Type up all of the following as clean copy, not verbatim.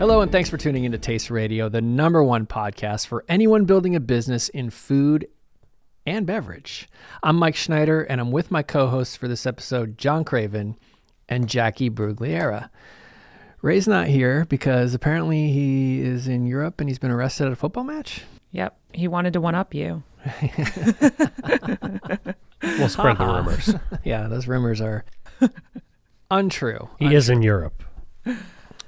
Hello, and thanks for tuning into Taste Radio, the #1 podcast for anyone building a business in food and beverage. I'm Mike Schneider, and I'm with my co-hosts for this episode, John Craven and Jackie Brugliera. Ray's not here because apparently he is in Europe and he's been arrested at a football match. Yep, he wanted to one-up you. We'll spread the rumors. Yeah, those rumors are untrue. He is in Europe.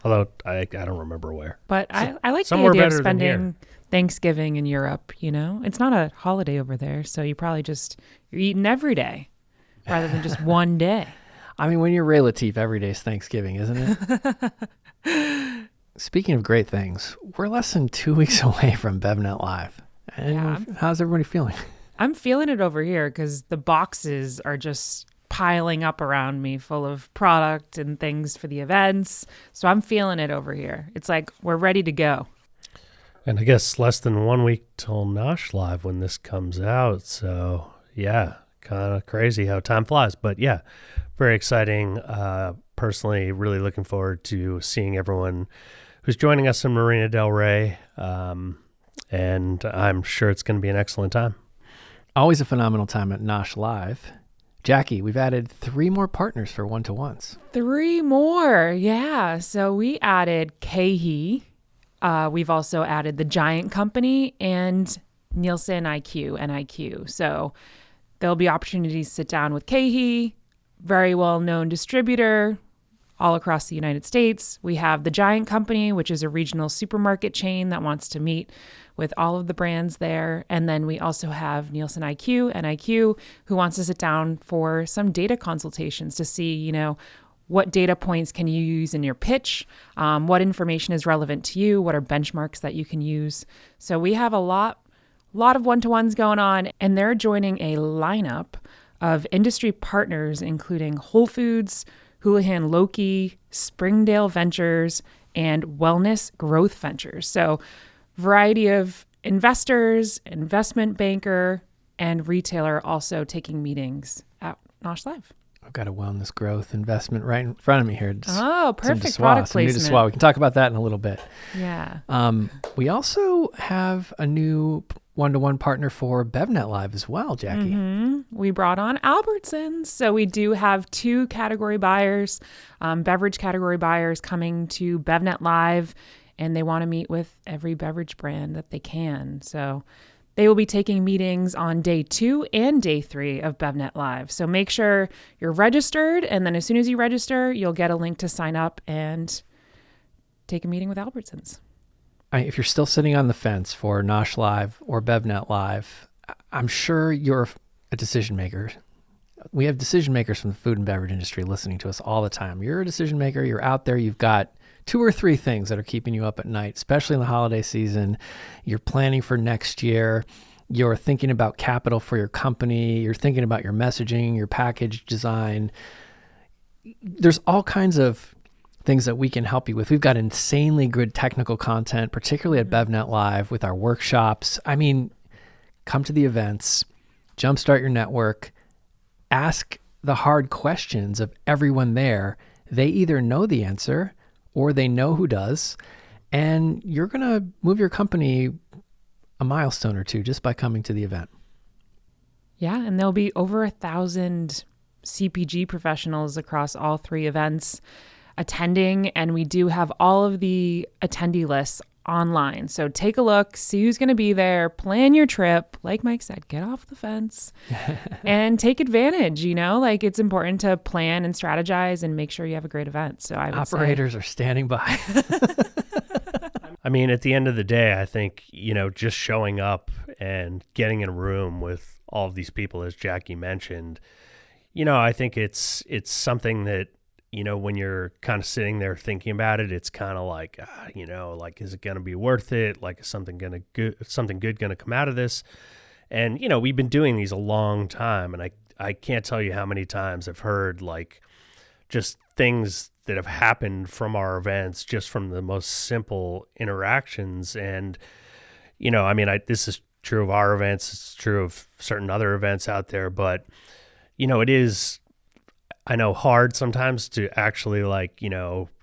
Although I don't remember where. But I like the somewhere idea of better than here. spending Thanksgiving in Europe, you know? It's not a holiday over there, so you're eating every day rather than just one day. I mean, when you're Ray Latif, every day's Thanksgiving, isn't it? Speaking of great things, we're less than 2 weeks away from BevNet Live. And how's everybody feeling? I'm feeling it over here because the boxes are just piling up around me full of product and things for the events. So I'm feeling it over here. It's like we're ready to go. And I guess less than 1 week till NOSH Live when this comes out. So yeah, kind of crazy how time flies. But yeah, very exciting. Personally, really looking forward to seeing everyone who's joining us in Marina Del Rey. And I'm sure it's going to be an excellent time. Always a phenomenal time at NOSH Live. Jackie, we've added 3 more partners for one-to-ones. 3 more, yeah. So we added KeHE. We've also added The Giant Company and Nielsen IQ, NIQ. So there'll be opportunities to sit down with KeHE, very well-known distributor all across the United States. We have The Giant Company, which is a regional supermarket chain that wants to meet with all of the brands there. And then we also have Nielsen IQ, NIQ, who wants to sit down for some data consultations to see, you know, what data points can you use in your pitch? What information is relevant to you? What are benchmarks that you can use? So we have a lot of one-to-ones going on, and they're joining a lineup of industry partners, including Whole Foods, Houlihan Lokey, Springdale Ventures, and Wellness Growth Ventures. So variety of investors, investment banker, and retailer also taking meetings at NOSH Live. I've got a wellness growth investment right in front of me here. Perfect product placement. We can talk about that in a little bit. Yeah. We also have a new one-to-one partner for BevNet Live as well, Jackie. Mm-hmm. We brought on Albertsons. So we do have 2 category buyers, beverage category buyers coming to BevNet Live, and they want to meet with every beverage brand that they can. So they will be taking meetings on day 2 and day 3 of BevNet Live. So make sure you're registered, and then as soon as you register, you'll get a link to sign up and take a meeting with Albertsons. If you're still sitting on the fence for NOSH Live or BevNet Live, I'm sure you're a decision maker. We have decision makers from the food and beverage industry listening to us all the time. You're a decision maker. You're out there. You've got 2 or 3 things that are keeping you up at night, especially in the holiday season. You're planning for next year. You're thinking about capital for your company. You're thinking about your messaging, your package design. There's all kinds of things that we can help you with. We've got insanely good technical content, particularly at BevNet Live with our workshops. I mean, come to the events, jumpstart your network, ask the hard questions of everyone there. They either know the answer or they know who does, and you're going to move your company a milestone or 2 just by coming to the event. Yeah, and there'll be over 1,000 CPG professionals across all 3 events attending, and we do have all of the attendee lists online. So take a look, see who's going to be there, plan your trip. Like Mike said, get off the fence and take advantage, you know, like it's important to plan and strategize and make sure you have a great event. So Operators are standing by. I mean, at the end of the day, I think, you know, just showing up and getting in a room with all of these people, as Jackie mentioned, you know, I think it's something that, you know, when you're kind of sitting there thinking about it, it's kind of like, you know, like, is it going to be worth it? Like, is something good going to come out of this? And, you know, we've been doing these a long time, and I can't tell you how many times I've heard like just things that have happened from our events, just from the most simple interactions. And, you know, I mean, this is true of our events. It's true of certain other events out there, but, you know, it is, I know hard sometimes to actually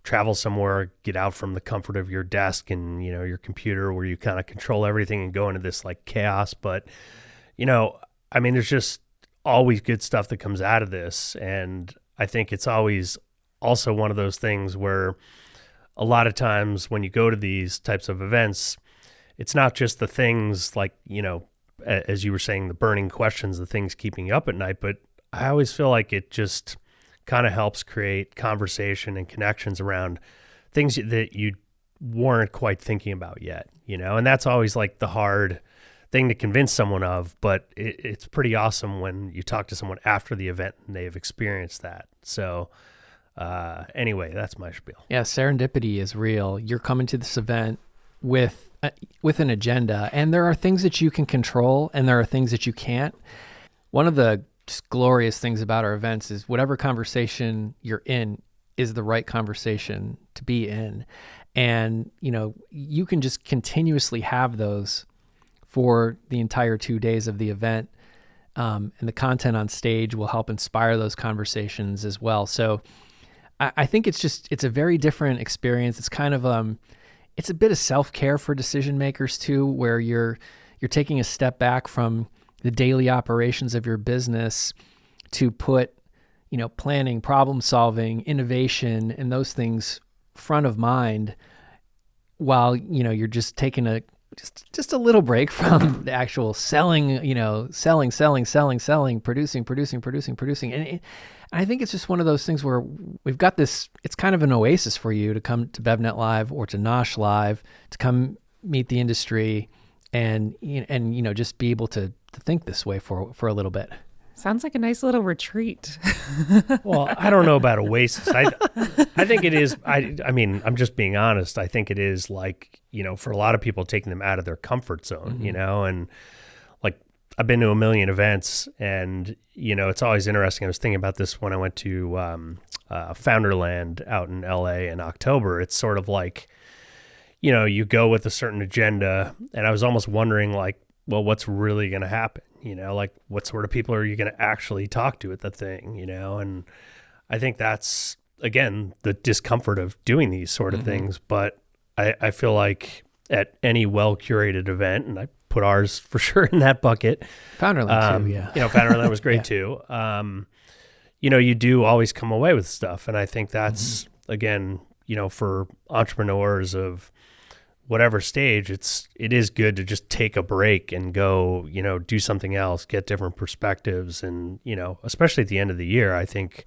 travel somewhere, get out from the comfort of your desk and, your computer where you kind of control everything and go into this like chaos. But, there's just always good stuff that comes out of this. And I think it's always also one of those things where a lot of times when you go to these types of events, it's not just the things like, as you were saying, the burning questions, the things keeping you up at night, but I always feel like it just kind of helps create conversation and connections around things that you weren't quite thinking about yet, and that's always like the hard thing to convince someone of, but it's pretty awesome when you talk to someone after the event and they've experienced that. So anyway, that's my spiel. Yeah, serendipity is real. You're coming to this event with an agenda, and there are things that you can control and there are things that you can't. One of the just glorious things about our events is whatever conversation you're in is the right conversation to be in. And, you can just continuously have those for the entire 2 days of the event. And the content on stage will help inspire those conversations as well. So I think it's a very different experience. It's kind of, it's a bit of self-care for decision makers too, where you're taking a step back from the daily operations of your business to put, planning, problem solving, innovation, and those things front of mind while, you're just taking just a little break from the actual selling, selling, producing. And I think it's just one of those things where we've got this, it's kind of an oasis for you to come to BevNet Live or to NOSH Live, to come meet the industry and just be able to think this way for a little bit. Sounds like a nice little retreat. Well, I don't know about oasis. I think it is. I'm just being honest. I think it is like, for a lot of people, taking them out of their comfort zone, and like I've been to a million events and, it's always interesting. I was thinking about this when I went to Founderland out in LA in October. It's sort of like, you go with a certain agenda, and I was almost wondering like, well, what's really going to happen? Like what sort of people are you going to actually talk to at the thing, and I think that's, again, the discomfort of doing these sort of things. But I feel like at any well-curated event, and I put ours for sure in that bucket. Founderland too, yeah. Founderland was great too. You do always come away with stuff. And I think that's, again, for entrepreneurs of whatever stage, it is good to just take a break and go, do something else, get different perspectives. And, especially at the end of the year, I think,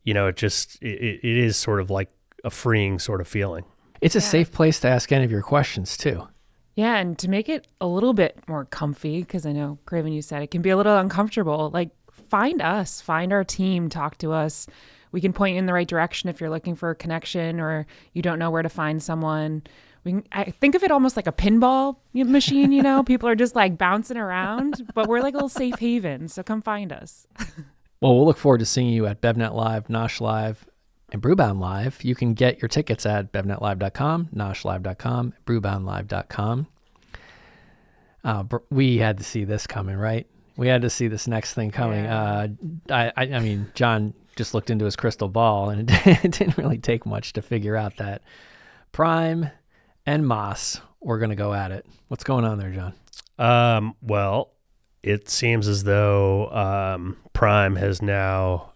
it is sort of like a freeing sort of feeling. It's a safe place to ask any of your questions too. Yeah, and to make it a little bit more comfy, because I know, Craven, you said it can be a little uncomfortable, like find us, find our team, talk to us. We can point you in the right direction if you're looking for a connection or you don't know where to find someone. I think of it almost like a pinball machine, people are just like bouncing around, but we're like a little safe haven. So come find us. Well, we'll look forward to seeing you at BevNet Live, NOSH Live, and Brewbound Live. You can get your tickets at BevNetLive.com, NOSHLive.com, BrewboundLive.com. We had to see this coming, right? We had to see this next thing coming. Yeah. I mean, John just looked into his crystal ball, and it didn't really take much to figure out that Prime and Moss were going to go at it. What's going on there, John? Well, it seems as though Prime has now,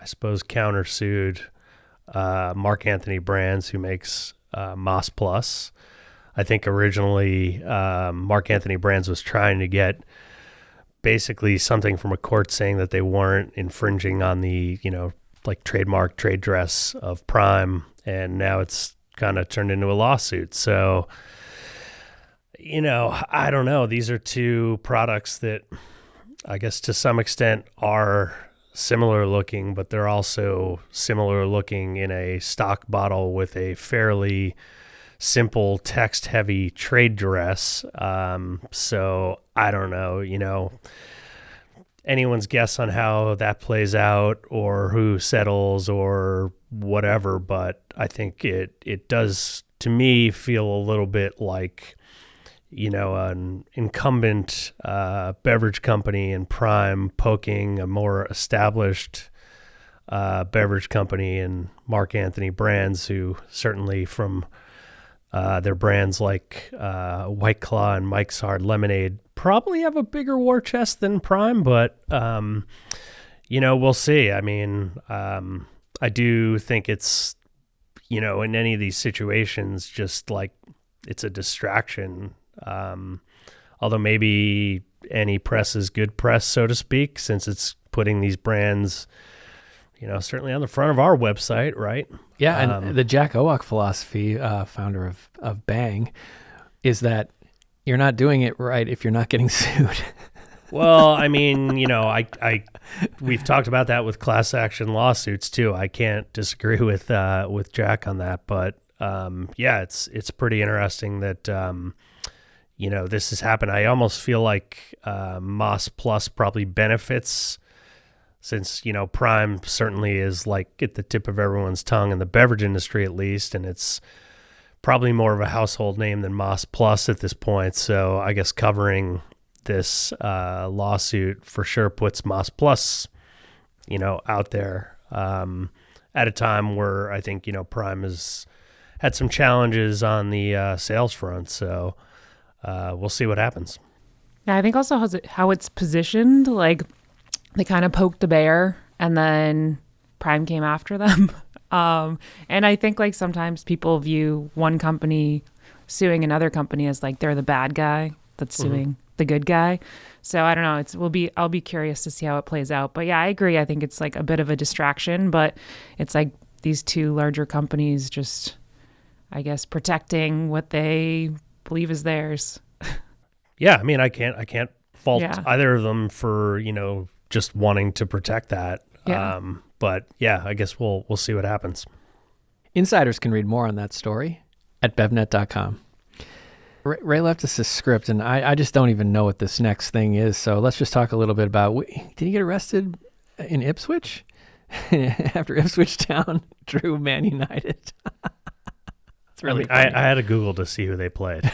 I suppose, countersued Mark Anthony Brands, who makes Moss Plus. I think originally Mark Anthony Brands was trying to get basically something from a court saying that they weren't infringing on the, like trademark trade dress of Prime, and now it's kind of turned into a lawsuit. So, I don't know. These are two products that I guess to some extent are similar looking, but they're also similar looking in a stock bottle with a fairly simple text heavy trade dress. So I don't know, anyone's guess on how that plays out or who settles or whatever, but I think it does, to me, feel a little bit like, an incumbent beverage company in Prime poking a more established beverage company and Mark Anthony Brands, who certainly from their brands like White Claw and Mike's Hard Lemonade probably have a bigger war chest than Prime, but we'll see. I mean, I do think it's, in any of these situations, just like it's a distraction. Although maybe any press is good press, so to speak, since it's putting these brands, certainly on the front of our website, right? Yeah, and the Jack OOO philosophy, founder of Bang, is that you're not doing it right if you're not getting sued. Well, I mean, we've talked about that with class action lawsuits too. I can't disagree with Jack on that, but it's pretty interesting that this has happened. I almost feel like Moss Plus probably benefits, since Prime certainly is like at the tip of everyone's tongue in the beverage industry, at least, and it's probably more of a household name than Moss Plus at this point. So I guess covering this lawsuit for sure puts Moss Plus, out there at a time where I think Prime has had some challenges on the sales front. So we'll see what happens. Yeah, I think also how it's positioned, like they kind of poked the bear and then Prime came after them. And I think like sometimes people view one company suing another company as like they're the bad guy that's suing the good guy. So I don't know. I'll be curious to see how it plays out. But yeah, I agree. I think it's like a bit of a distraction, but it's like these two larger companies just, I guess, protecting what they believe is theirs. Yeah, I mean, I can't fault either of them for just wanting to protect that. Yeah. But yeah, I guess we'll see what happens. Insiders can read more on that story at BevNET.com. Ray left us a script, and I just don't even know what this next thing is. So let's just talk a little bit about, did he get arrested in Ipswich? After Ipswich Town drew Man United. It's really funny. I had to Google to see who they played.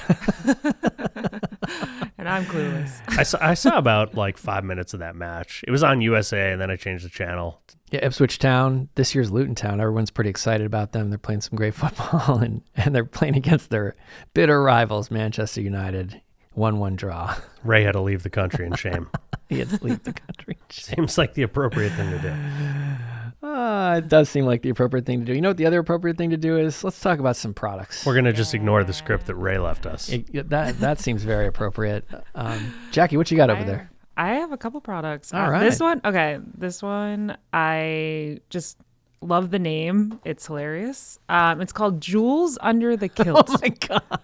And I'm clueless. I saw about like 5 minutes of that match. It was on USA, and then I changed the channel. Yeah, Ipswich Town, this year's Luton Town. Everyone's pretty excited about them. They're playing some great football, and they're playing against their bitter rivals, Manchester United. 1-1 draw. Ray had to leave the country in shame. He had to leave the country. Seems like the appropriate thing to do. It does seem like the appropriate thing to do. You know what the other appropriate thing to do is? Let's talk about some products. We're going to just ignore the script that Ray left us. That seems very appropriate. Jackie, what you got over there? I have a couple products. All right. This one, I just love the name. It's hilarious. It's called Jewels Under the Kilt. Oh my God.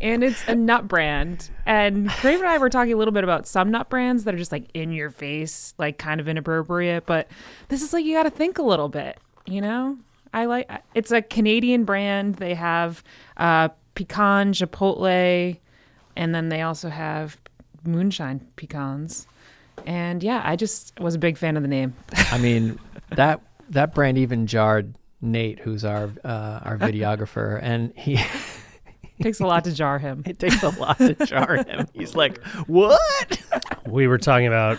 And it's a nut brand. And Craven and I were talking a little bit about some nut brands that are just like in your face, like kind of inappropriate. But this is like, you got to think a little bit, it's a Canadian brand. They have pecan, chipotle, and then they also have moonshine pecans. And yeah, I just was a big fan of the name. I mean, that brand even jarred Nate, who's our videographer, and he... Takes a lot to jar him. It takes a lot to jar him. He's like, what? We were talking about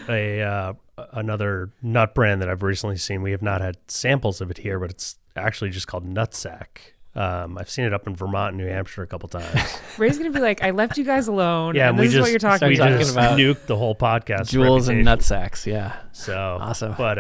another nut brand that I've recently seen. We have not had samples of it here, but it's actually just called Nutsack. I've seen it up in Vermont and New Hampshire a couple times. Ray's going to be like, I left you guys alone. Yeah, and this is what you're talking we about. just nuked the whole podcast. Jewels and Nutsacks, yeah. So awesome. But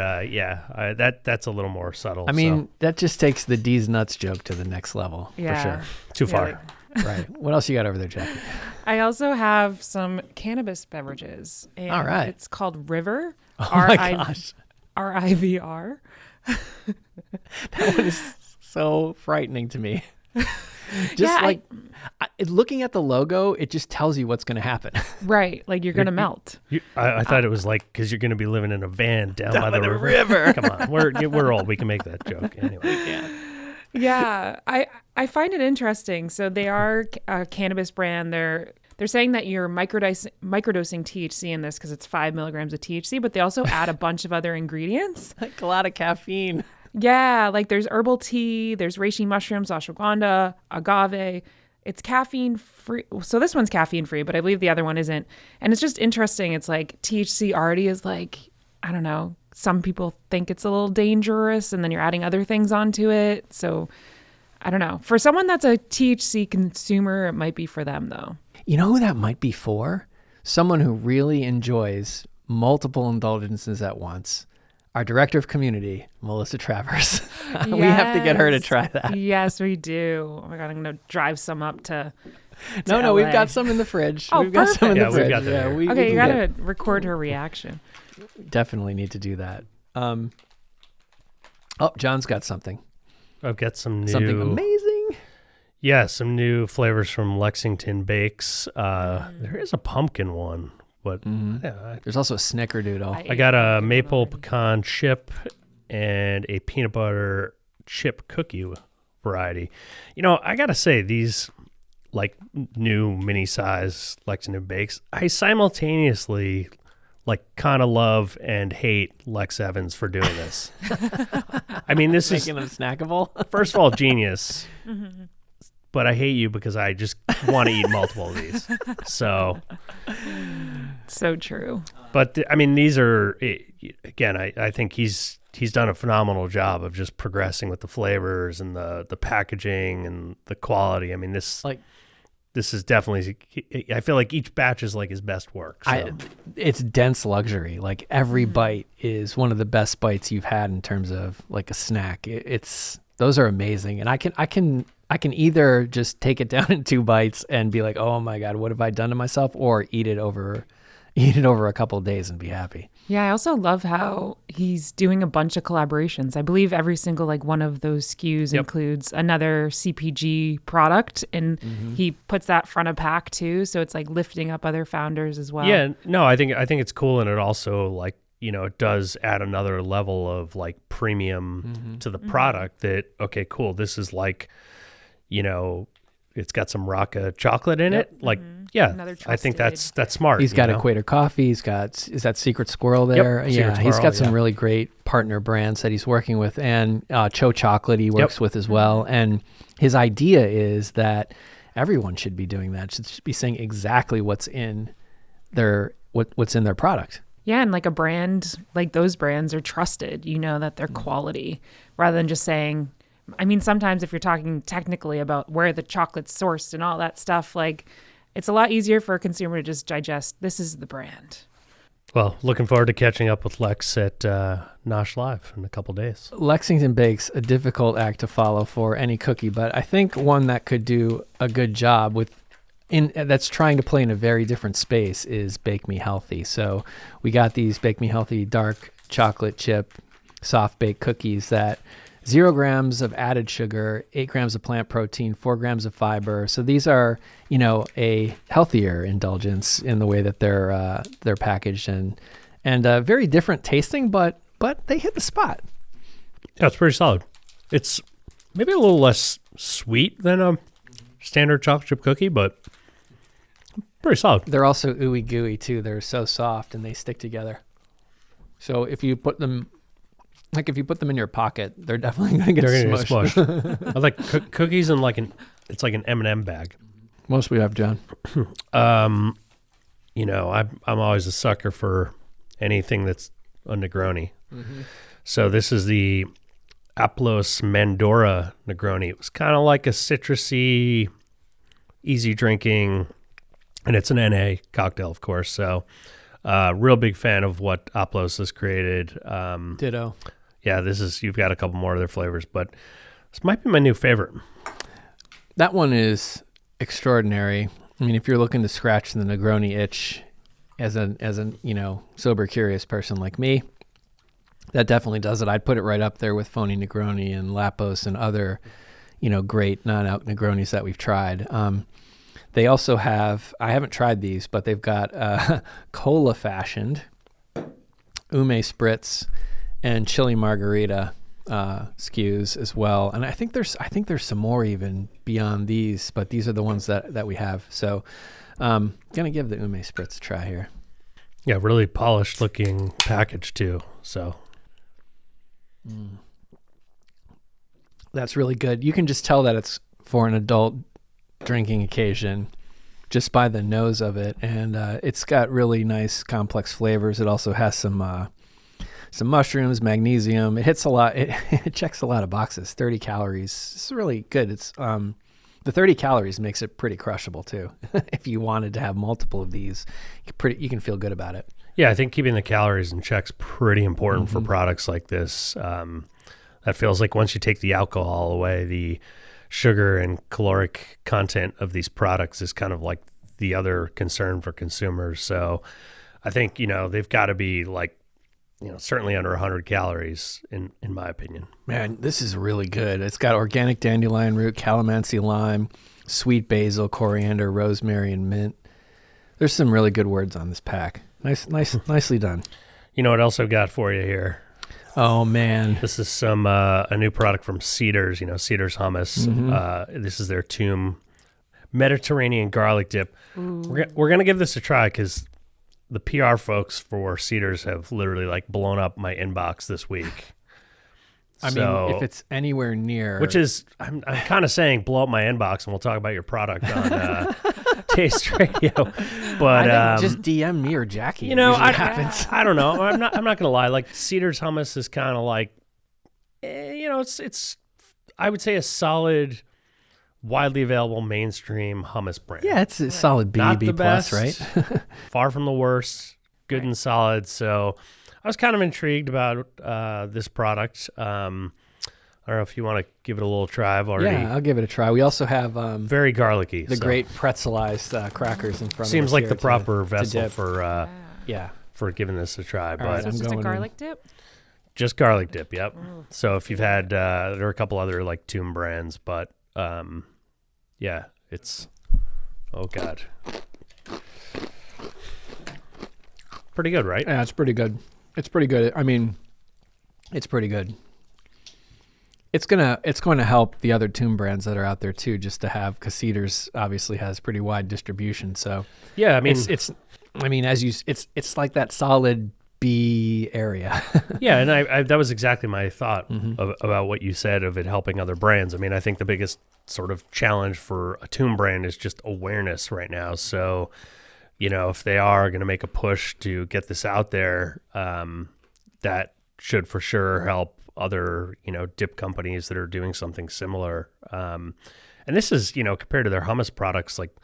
that's a little more subtle. I mean, that just takes the D's Nuts joke to the next level, for sure. Too far. Right. What else you got over there, Jackie? I also have some cannabis beverages. And all right. It's called River. Oh my gosh. RIVR. That one is so frightening to me. Just looking at the logo, it just tells you what's going to happen. Right. Like you're going to melt. I thought it was like, because you're going to be living in a van down by the river. Come on. We're old. We can make that joke. Anyway. We can. Yeah, I find it interesting. So they are a cannabis brand. They're saying that you're microdosing THC in this because it's 5 milligrams of THC, but they also add a bunch of other ingredients. Like a lot of caffeine. Yeah, like there's herbal tea, there's reishi mushrooms, ashwagandha, agave. It's caffeine free. So this one's caffeine free, but I believe the other one isn't. And it's just interesting. It's like THC already is like, I don't know, some people think it's a little dangerous, and then you're adding other things onto it. So I don't know. For someone that's a THC consumer, it might be for them though. You know who that might be for? Someone who really enjoys multiple indulgences at once. Our director of community, Melissa Travers. We have to get her to try that. Yes, we do. Oh my God, I'm going to drive some up to No, LA. we've got some in the fridge. Oh, we've got some in the we've fridge. got that here. We Okay, you can got to record her reaction. definitely need to do that. John's got something. I've got something Amazing. Yeah, some new flavors from Lexington Bakes. There is a pumpkin one, but yeah, There's also a snickerdoodle. I got a maple pecan chip and a peanut butter chip cookie variety. You know, I got to say, these like new mini size Lexington Bakes, I simultaneously like kind of love and hate Lex Evans for doing this. I mean, this is, Making them snackable. first of all, genius. But I hate you because I just want to eat multiple of these. So, So true. but I mean, these are, again, I think he's done a phenomenal job of just progressing with the flavors and the packaging and the quality. I mean, this is definitely, I feel like each batch is like his best work. So. It's dense luxury. Like every bite is one of the best bites you've had in terms of like a snack. Those are amazing. And I can either just take it down in 2 bites and be like, oh my God, what have I done to myself? Or eat it over a couple of days and be happy. Yeah, I also love how he's doing a bunch of collaborations. I believe every single like one of those SKUs includes another CPG product, and he puts that front of pack too. So it's like lifting up other founders as well. Yeah, no, I think it's cool, and it also like, you know, it does add another level of like premium to the product. That okay, cool. This is like, you know, it's got some Rocca chocolate in it. Like, yeah, I think that's smart. He's got Equator Coffee. He's got, is that Secret Squirrel there? Yep, yeah, Secret he's got Squirrel, some really great partner brands that he's working with, and Cho Chocolate he works with as well. And his idea is that everyone should be doing that. Should be saying exactly what's in their what's in their product. Yeah, and like a brand, like those brands are trusted. You know that they're quality, rather than just saying. I mean, sometimes if you're talking technically about where the chocolate's sourced and all that stuff, like it's a lot easier for a consumer to just digest, this is the brand. Well, looking forward to catching up with Lex at NOSH Live in a couple days. Lexington Bakes, a difficult act to follow for any cookie, but I think one that could do a good job that's trying to play in a very different space is Bake Me Healthy. So we got these Bake Me Healthy dark chocolate chip soft baked cookies that 0 grams of added sugar, 8 grams of plant protein, 4 grams of fiber. So these are, you know, a healthier indulgence in the way that they're packaged and very different tasting, but they hit the spot. Yeah, it's pretty solid. It's maybe a little less sweet than a standard chocolate chip cookie, but pretty solid. They're also ooey gooey too. They're so soft and they stick together. So if you put them in your pocket, they're definitely going to get smushed. I like cookies in it's like an M&M bag. Most we have, John. You know, I'm always a sucker for anything that's a Negroni. So this is the Aplos Mandora Negroni. It was kind of like a citrusy, easy drinking, and it's an NA cocktail, of course. So real big fan of what Aplos has created. Ditto. Yeah, you've got a couple more of their flavors, but this might be my new favorite. That one is extraordinary. I mean, if you're looking to scratch the Negroni itch as an you know, sober curious person like me, that definitely does it. I'd put it right up there with Phony Negroni and Lapos and other, you know, great non-alc Negronis that we've tried. They also have, I haven't tried these, but they've got cola fashioned, ume spritz, and chili margarita SKUs as well. And I think there's some more even beyond these, but these are the ones that we have. So gonna give the ume spritz a try here. Yeah, really polished looking package too. So that's really good. You can just tell that it's for an adult drinking occasion just by the nose of it, and it's got really nice complex flavors. It also has some some mushrooms, magnesium. It hits a lot. It checks a lot of boxes. 30 calories. It's really good. It's the 30 calories makes it pretty crushable too. If you wanted to have multiple of these, you can feel good about it. Yeah, I think keeping the calories in check's pretty important for products like this. That feels like once you take the alcohol away, the sugar and caloric content of these products is kind of like the other concern for consumers. So I think, they've got to be like, certainly under 100 calories in my opinion. Man, this is really good. It's got organic dandelion root, calamansi lime, sweet basil, coriander, rosemary, and mint. There's some really good words on this pack. Nicely done. You know what else I've got for you here? Oh man, this is some a new product from Cedar's. Cedar's hummus. This is their Tomb Mediterranean garlic dip. We're gonna give this a try because the PR folks for Cedar's have literally like blown up my inbox this week. I mean, if it's anywhere near, which is, I'm kind of saying blow up my inbox, and we'll talk about your product on Taste Radio. But I think just DM me or Jackie. Happens. I don't know. I'm not gonna lie. Like Cedar's hummus is kind of like, it's I would say a solid, widely available mainstream hummus brand. Yeah, it's a solid B, Not B the plus, best, right? Far from the worst. Good and solid. So I was kind of intrigued about this product. I don't know if you want to give it a little try. I've already. Yeah, I'll give it a try. We also have very garlicky. The great pretzelized crackers in front of us. Seems like the proper vessel for for giving this a try. But so it's just a garlic dip? Just garlic dip, yep. So if you've had, there are a couple other like Tomb brands, but yeah, it's, oh God. Pretty good, right? Yeah, it's pretty good. It's pretty good. I mean, it's pretty good. It's going to help the other Tomb brands that are out there too, just to have, because Cedar's obviously has pretty wide distribution. So yeah, I mean, it's like that solid B area. Yeah, and I that was exactly my thought about what you said of it helping other brands. I mean, I think the biggest sort of challenge for a Tomb brand is just awareness right now. So, if they are going to make a push to get this out there, that should for sure help other, dip companies that are doing something similar. And this is, compared to their hummus products, like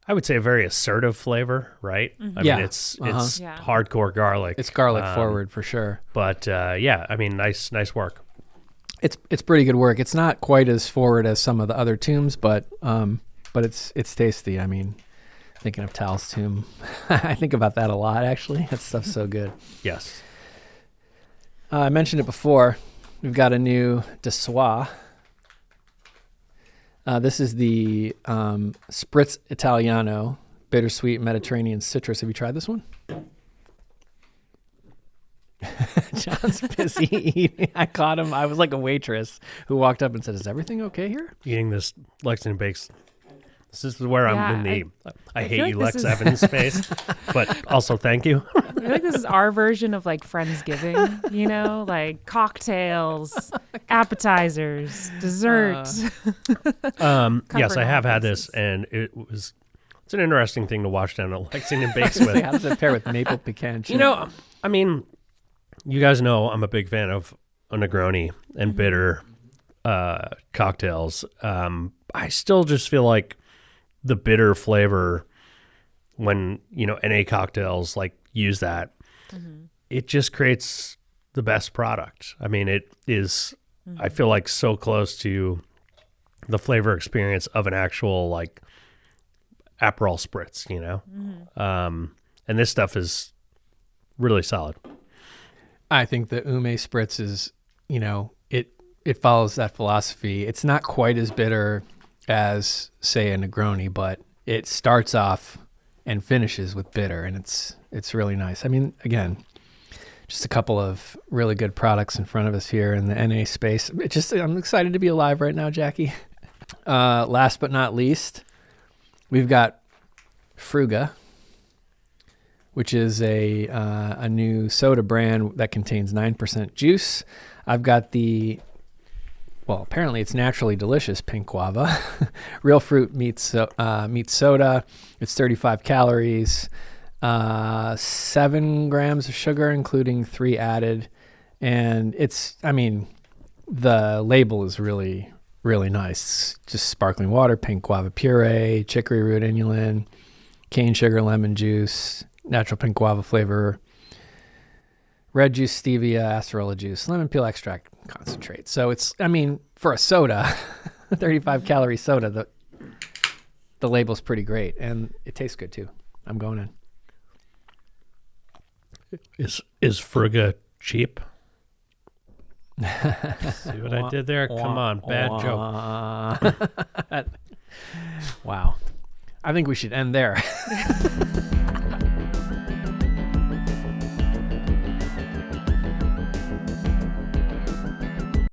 I would say a very assertive flavor, right? I mean, it's hardcore garlic. It's garlic forward for sure. But yeah, I mean, nice work. It's pretty good work. It's not quite as forward as some of the other Tombs, but it's tasty. I mean, thinking of Tal's Tomb, I think about that a lot actually. That stuff's so good. Yes. I mentioned it before. We've got a new Dessois. This is the Spritz Italiano Bittersweet Mediterranean Citrus. Have you tried this one? John's busy eating. I caught him. I was like a waitress who walked up and said, "Is everything okay here?" Eating this Lexington Bakes. This is where I'm in the I hate like you, Lex Evans face, but also thank you. I feel like this is our version of like Friendsgiving, like cocktails, appetizers, desserts. Yes, I have had this, and it's an interesting thing to wash down at Lexington Bakes with. How does that pair with maple pecan? I mean, you guys know I'm a big fan of a Negroni and bitter cocktails. I still just feel like the bitter flavor when, NA cocktails like use that, it just creates the best product. I mean, it is, I feel like so close to the flavor experience of an actual like Aperol Spritz, and this stuff is really solid. I think the Ume Spritz is, it follows that philosophy. It's not quite as bitter as, say, a Negroni, but it starts off and finishes with bitter, and it's really nice. I mean, again, just a couple of really good products in front of us here in the NA space. I'm excited to be alive right now, Jackie. Last but not least, we've got Fruga, which is a new soda brand that contains 9% juice. I've got apparently it's naturally delicious pink guava. Real fruit meets soda. It's 35 calories. 7 grams of sugar, including 3 added. And the label is really, really nice. Just sparkling water, pink guava puree, chicory root inulin, cane sugar, lemon juice, natural pink guava flavor, red juice, stevia, acerola juice, lemon peel extract concentrate. So it's, for a soda, 35 calorie soda, the label's pretty great, and it tastes good too. I'm going in. Is Frugga cheap? See what I did there? Come on, bad joke. Wow. I think we should end there.